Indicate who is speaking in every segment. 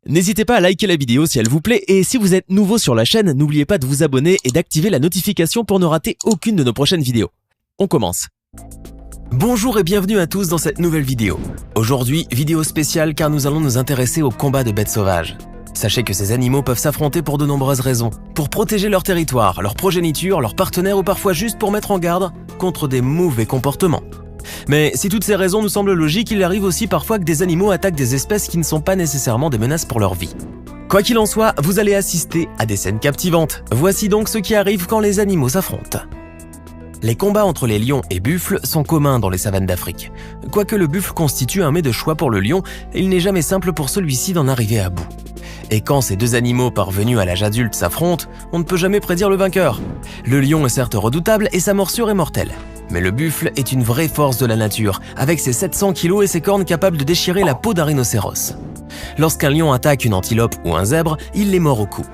Speaker 1: N'hésitez pas à liker la vidéo si elle vous plaît et si vous êtes nouveau sur la chaîne, n'oubliez pas de vous abonner et d'activer la notification pour ne rater aucune de nos prochaines vidéos. On commence. Bonjour et bienvenue à tous dans cette nouvelle vidéo. Aujourd'hui, vidéo spéciale car nous allons nous intéresser au combat de bêtes sauvages. Sachez que ces animaux peuvent s'affronter pour de nombreuses raisons. Pour protéger leur territoire, leur progéniture, leurs partenaires ou parfois juste pour mettre en garde contre des mauvais comportements. Mais si toutes ces raisons nous semblent logiques, il arrive aussi parfois que des animaux attaquent des espèces qui ne sont pas nécessairement des menaces pour leur vie. Quoi qu'il en soit, vous allez assister à des scènes captivantes. Voici donc ce qui arrive quand les animaux s'affrontent. Les combats entre les lions et buffles sont communs dans les savanes d'Afrique. Quoique le buffle constitue un mets de choix pour le lion, il n'est jamais simple pour celui-ci d'en arriver à bout. Et quand ces deux animaux parvenus à l'âge adulte s'affrontent, on ne peut jamais prédire le vainqueur. Le lion est certes redoutable et sa morsure est mortelle. Mais le buffle est une vraie force de la nature, avec ses 700 kilos et ses cornes capables de déchirer la peau d'un rhinocéros. Lorsqu'un lion attaque une antilope ou un zèbre, il les mord au cou.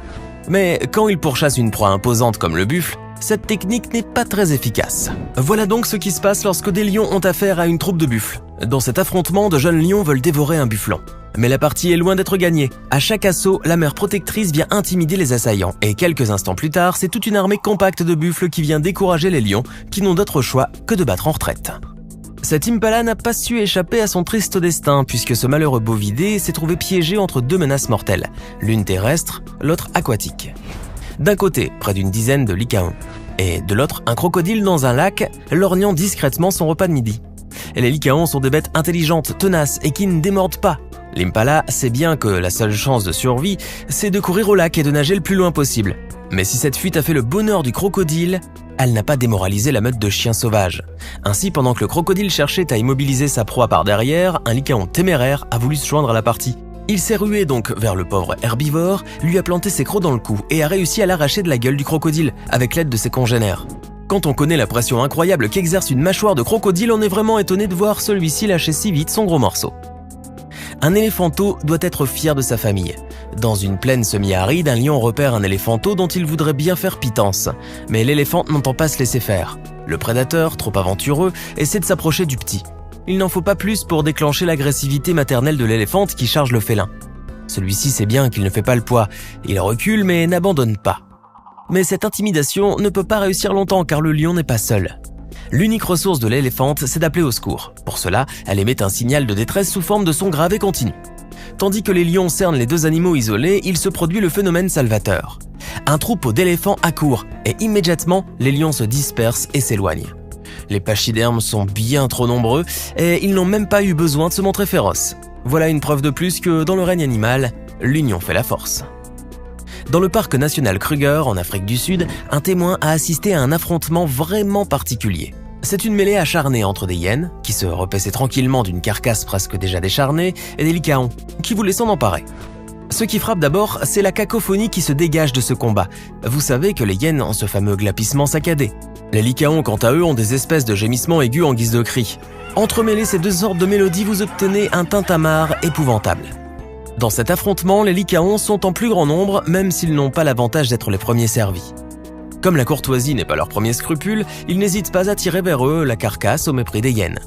Speaker 1: Mais quand il pourchasse une proie imposante comme le buffle, cette technique n'est pas très efficace. Voilà donc ce qui se passe lorsque des lions ont affaire à une troupe de buffles. Dans cet affrontement, de jeunes lions veulent dévorer un bufflon. Mais la partie est loin d'être gagnée. À chaque assaut, la mère protectrice vient intimider les assaillants. Et quelques instants plus tard, c'est toute une armée compacte de buffles qui vient décourager les lions, qui n'ont d'autre choix que de battre en retraite. Cet impala n'a pas su échapper à son triste destin, puisque ce malheureux bovidé s'est trouvé piégé entre deux menaces mortelles, l'une terrestre, l'autre aquatique. D'un côté, près d'une dizaine de lycaons, et de l'autre, un crocodile dans un lac, lorgnant discrètement son repas de midi. Et les lycaons sont des bêtes intelligentes, tenaces et qui ne démordent pas. L'impala sait bien que la seule chance de survie, c'est de courir au lac et de nager le plus loin possible. Mais si cette fuite a fait le bonheur du crocodile, elle n'a pas démoralisé la meute de chiens sauvages. Ainsi, pendant que le crocodile cherchait à immobiliser sa proie par derrière, un lycaon téméraire a voulu se joindre à la partie. Il s'est rué donc vers le pauvre herbivore, lui a planté ses crocs dans le cou et a réussi à l'arracher de la gueule du crocodile, avec l'aide de ses congénères. Quand on connaît la pression incroyable qu'exerce une mâchoire de crocodile, on est vraiment étonné de voir celui-ci lâcher si vite son gros morceau. Un éléphanteau doit être fier de sa famille. Dans une plaine semi-aride, un lion repère un éléphanteau dont il voudrait bien faire pitance. Mais l'éléphant n'entend pas se laisser faire. Le prédateur, trop aventureux, essaie de s'approcher du petit. Il n'en faut pas plus pour déclencher l'agressivité maternelle de l'éléphante qui charge le félin. Celui-ci sait bien qu'il ne fait pas le poids. Il recule mais n'abandonne pas. Mais cette intimidation ne peut pas réussir longtemps car le lion n'est pas seul. L'unique ressource de l'éléphante, c'est d'appeler au secours. Pour cela, elle émet un signal de détresse sous forme de son grave et continu. Tandis que les lions cernent les deux animaux isolés, il se produit le phénomène salvateur. Un troupeau d'éléphants accourt et immédiatement, les lions se dispersent et s'éloignent. Les pachydermes sont bien trop nombreux et ils n'ont même pas eu besoin de se montrer féroces. Voilà une preuve de plus que dans le règne animal, l'union fait la force. Dans le parc national Kruger, en Afrique du Sud, un témoin a assisté à un affrontement vraiment particulier. C'est une mêlée acharnée entre des hyènes, qui se repaissaient tranquillement d'une carcasse presque déjà décharnée, et des lycaons, qui voulaient s'en emparer. Ce qui frappe d'abord, c'est la cacophonie qui se dégage de ce combat. Vous savez que les hyènes ont ce fameux glapissement saccadé. Les lycaons, quant à eux, ont des espèces de gémissements aigus en guise de cris. Entremêlez ces deux sortes de mélodies, vous obtenez un tintamarre épouvantable. Dans cet affrontement, les lycaons sont en plus grand nombre, même s'ils n'ont pas l'avantage d'être les premiers servis. Comme la courtoisie n'est pas leur premier scrupule, ils n'hésitent pas à tirer vers eux la carcasse au mépris des hyènes.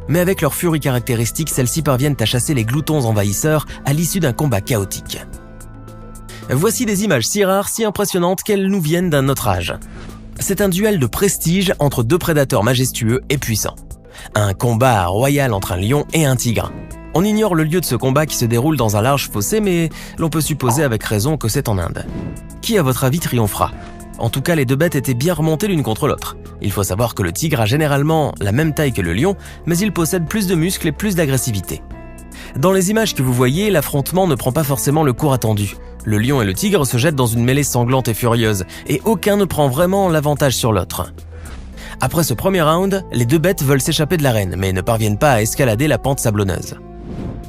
Speaker 1: Mais avec leur furie caractéristique, celles-ci parviennent à chasser les gloutons envahisseurs à l'issue d'un combat chaotique. Voici des images si rares, si impressionnantes qu'elles nous viennent d'un autre âge. C'est un duel de prestige entre deux prédateurs majestueux et puissants. Un combat royal entre un lion et un tigre. On ignore le lieu de ce combat qui se déroule dans un large fossé, mais l'on peut supposer avec raison que c'est en Inde. Qui, à votre avis, triomphera ? En tout cas, les deux bêtes étaient bien remontées l'une contre l'autre. Il faut savoir que le tigre a généralement la même taille que le lion, mais il possède plus de muscles et plus d'agressivité. Dans les images que vous voyez, l'affrontement ne prend pas forcément le cours attendu. Le lion et le tigre se jettent dans une mêlée sanglante et furieuse, et aucun ne prend vraiment l'avantage sur l'autre. Après ce premier round, les deux bêtes veulent s'échapper de l'arène, mais ne parviennent pas à escalader la pente sablonneuse.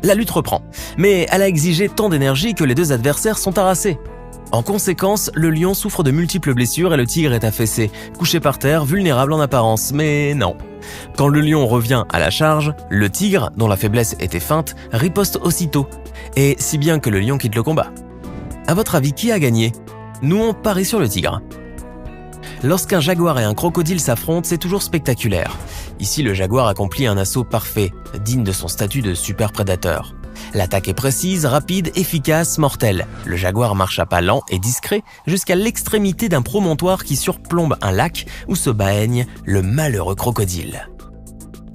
Speaker 1: La lutte reprend, mais elle a exigé tant d'énergie que les deux adversaires sont harassés. En conséquence, le lion souffre de multiples blessures et le tigre est affaissé, couché par terre, vulnérable en apparence, mais non. Quand le lion revient à la charge, le tigre, dont la faiblesse était feinte, riposte aussitôt, et si bien que le lion quitte le combat. À votre avis, qui a gagné ? Nous, on parie sur le tigre. Lorsqu'un jaguar et un crocodile s'affrontent, c'est toujours spectaculaire. Ici, le jaguar accomplit un assaut parfait, digne de son statut de super prédateur. L'attaque est précise, rapide, efficace, mortelle. Le jaguar marche à pas lents et discrets jusqu'à l'extrémité d'un promontoire qui surplombe un lac où se baigne le malheureux crocodile.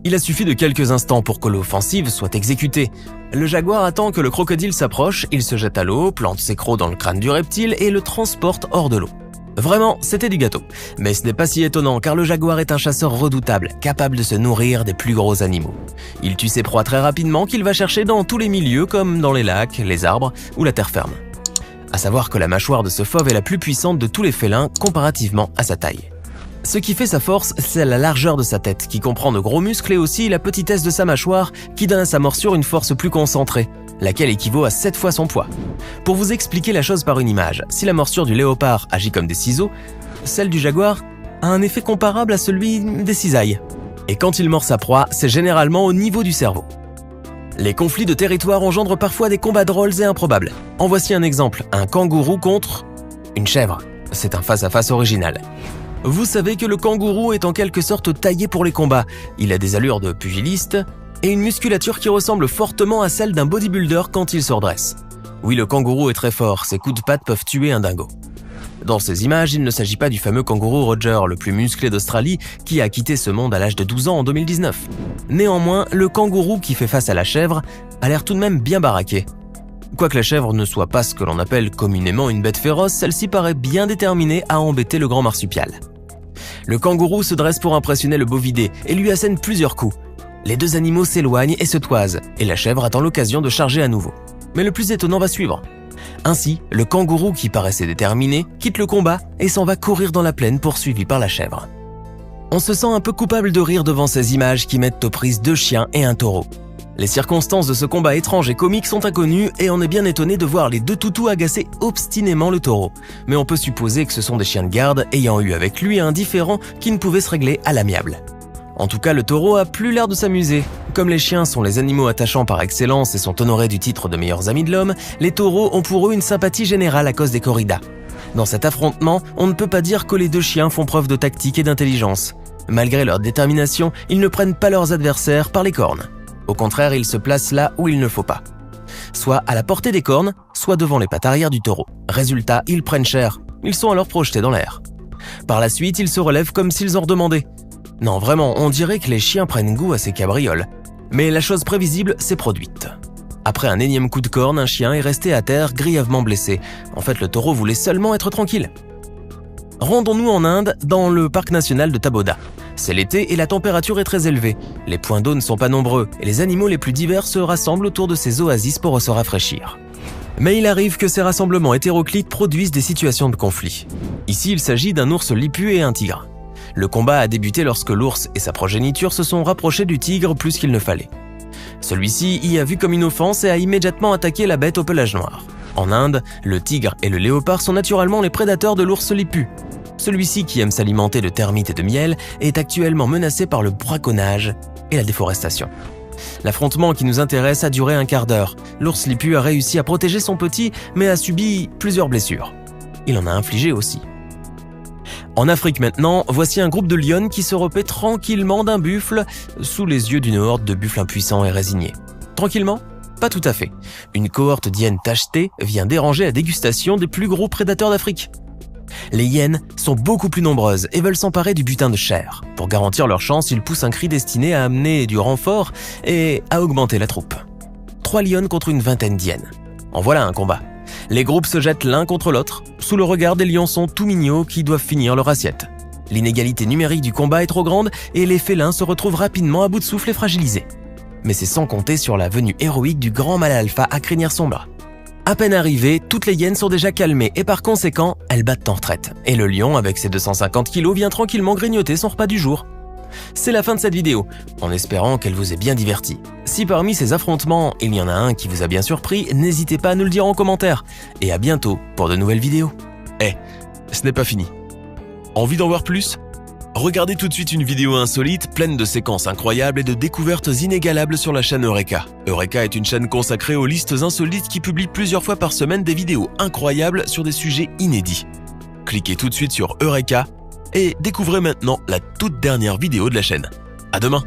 Speaker 1: Il a suffi de quelques instants pour que l'offensive soit exécutée. Le jaguar attend que le crocodile s'approche, il se jette à l'eau, plante ses crocs dans le crâne du reptile et le transporte hors de l'eau. Vraiment, c'était du gâteau. Mais ce n'est pas si étonnant car le jaguar est un chasseur redoutable, capable de se nourrir des plus gros animaux. Il tue ses proies très rapidement qu'il va chercher dans tous les milieux comme dans les lacs, les arbres ou la terre ferme. À savoir que la mâchoire de ce fauve est la plus puissante de tous les félins comparativement à sa taille. Ce qui fait sa force, c'est la largeur de sa tête, qui comprend de gros muscles et aussi la petitesse de sa mâchoire qui donne à sa morsure une force plus concentrée, laquelle équivaut à 7 fois son poids. Pour vous expliquer la chose par une image, si la morsure du léopard agit comme des ciseaux, celle du jaguar a un effet comparable à celui des cisailles. Et quand il mord sa proie, c'est généralement au niveau du cerveau. Les conflits de territoire engendrent parfois des combats drôles et improbables. En voici un exemple, un kangourou contre une chèvre. C'est un face-à-face original. Vous savez que le kangourou est en quelque sorte taillé pour les combats. Il a des allures de pugiliste et une musculature qui ressemble fortement à celle d'un bodybuilder quand il se redresse. Oui, le kangourou est très fort, ses coups de patte peuvent tuer un dingo. Dans ces images, il ne s'agit pas du fameux kangourou Roger, le plus musclé d'Australie, qui a quitté ce monde à l'âge de 12 ans en 2019. Néanmoins, le kangourou qui fait face à la chèvre a l'air tout de même bien baraqué. Quoique la chèvre ne soit pas ce que l'on appelle communément une bête féroce, celle-ci paraît bien déterminée à embêter le grand marsupial. Le kangourou se dresse pour impressionner le bovidé et lui assène plusieurs coups. Les deux animaux s'éloignent et se toisent, et la chèvre attend l'occasion de charger à nouveau. Mais le plus étonnant va suivre. Ainsi, le kangourou qui paraissait déterminé quitte le combat et s'en va courir dans la plaine poursuivi par la chèvre. On se sent un peu coupable de rire devant ces images qui mettent aux prises 2 chiens et un taureau. Les circonstances de ce combat étrange et comique sont inconnues et on est bien étonné de voir les 2 toutous agacer obstinément le taureau. Mais on peut supposer que ce sont des chiens de garde ayant eu avec lui un différend qui ne pouvait se régler à l'amiable. En tout cas, le taureau a plus l'air de s'amuser. Comme les chiens sont les animaux attachants par excellence et sont honorés du titre de meilleurs amis de l'homme, les taureaux ont pour eux une sympathie générale à cause des corridas. Dans cet affrontement, on ne peut pas dire que les 2 chiens font preuve de tactique et d'intelligence. Malgré leur détermination, ils ne prennent pas leurs adversaires par les cornes. Au contraire, ils se placent là où il ne faut pas. Soit à la portée des cornes, soit devant les pattes arrière du taureau. Résultat, ils prennent cher. Ils sont alors projetés dans l'air. Par la suite, ils se relèvent comme s'ils en redemandaient. Non, vraiment, on dirait que les chiens prennent goût à ces cabrioles. Mais la chose prévisible s'est produite. Après un énième coup de corne, un chien est resté à terre grièvement blessé. En fait, le taureau voulait seulement être tranquille. Rendons-nous en Inde, dans le parc national de Taboda. C'est l'été et la température est très élevée. Les points d'eau ne sont pas nombreux et les animaux les plus divers se rassemblent autour de ces oasis pour se rafraîchir. Mais il arrive que ces rassemblements hétéroclites produisent des situations de conflit. Ici, il s'agit d'un ours lipu et un tigre. Le combat a débuté lorsque l'ours et sa progéniture se sont rapprochés du tigre plus qu'il ne fallait. Celui-ci y a vu comme une offense et a immédiatement attaqué la bête au pelage noir. En Inde, le tigre et le léopard sont naturellement les prédateurs de l'ours lipu. Celui-ci, qui aime s'alimenter de termites et de miel, est actuellement menacé par le braconnage et la déforestation. L'affrontement qui nous intéresse a duré un quart d'heure. L'ours lipu a réussi à protéger son petit, mais a subi plusieurs blessures. Il en a infligé aussi. En Afrique maintenant, voici un groupe de lionnes qui se repaît tranquillement d'un buffle sous les yeux d'une horde de buffles impuissants et résignés. Tranquillement ? Pas tout à fait. Une cohorte d'hyènes tachetées vient déranger la dégustation des plus gros prédateurs d'Afrique. Les hyènes sont beaucoup plus nombreuses et veulent s'emparer du butin de chair. Pour garantir leur chance, ils poussent un cri destiné à amener du renfort et à augmenter la troupe. 3 lionnes contre une vingtaine d'hyènes. En voilà un combat. Les groupes se jettent l'un contre l'autre, sous le regard des lionçons tout mignons qui doivent finir leur assiette. L'inégalité numérique du combat est trop grande et les félins se retrouvent rapidement à bout de souffle et fragilisés. Mais c'est sans compter sur la venue héroïque du grand mâle alpha à crinière sombre. À peine arrivées, toutes les hyènes sont déjà calmées et par conséquent, elles battent en retraite. Et le lion, avec ses 250 kilos, vient tranquillement grignoter son repas du jour. C'est la fin de cette vidéo, en espérant qu'elle vous ait bien diverti. Si parmi ces affrontements, il y en a un qui vous a bien surpris, n'hésitez pas à nous le dire en commentaire. Et à bientôt pour de nouvelles vidéos.
Speaker 2: Ce n'est pas fini. Envie d'en voir plus ? Regardez tout de suite une vidéo insolite, pleine de séquences incroyables et de découvertes inégalables sur la chaîne Eureka. Eureka est une chaîne consacrée aux listes insolites qui publie plusieurs fois par semaine des vidéos incroyables sur des sujets inédits. Cliquez tout de suite sur Eureka et découvrez maintenant la toute dernière vidéo de la chaîne. À demain!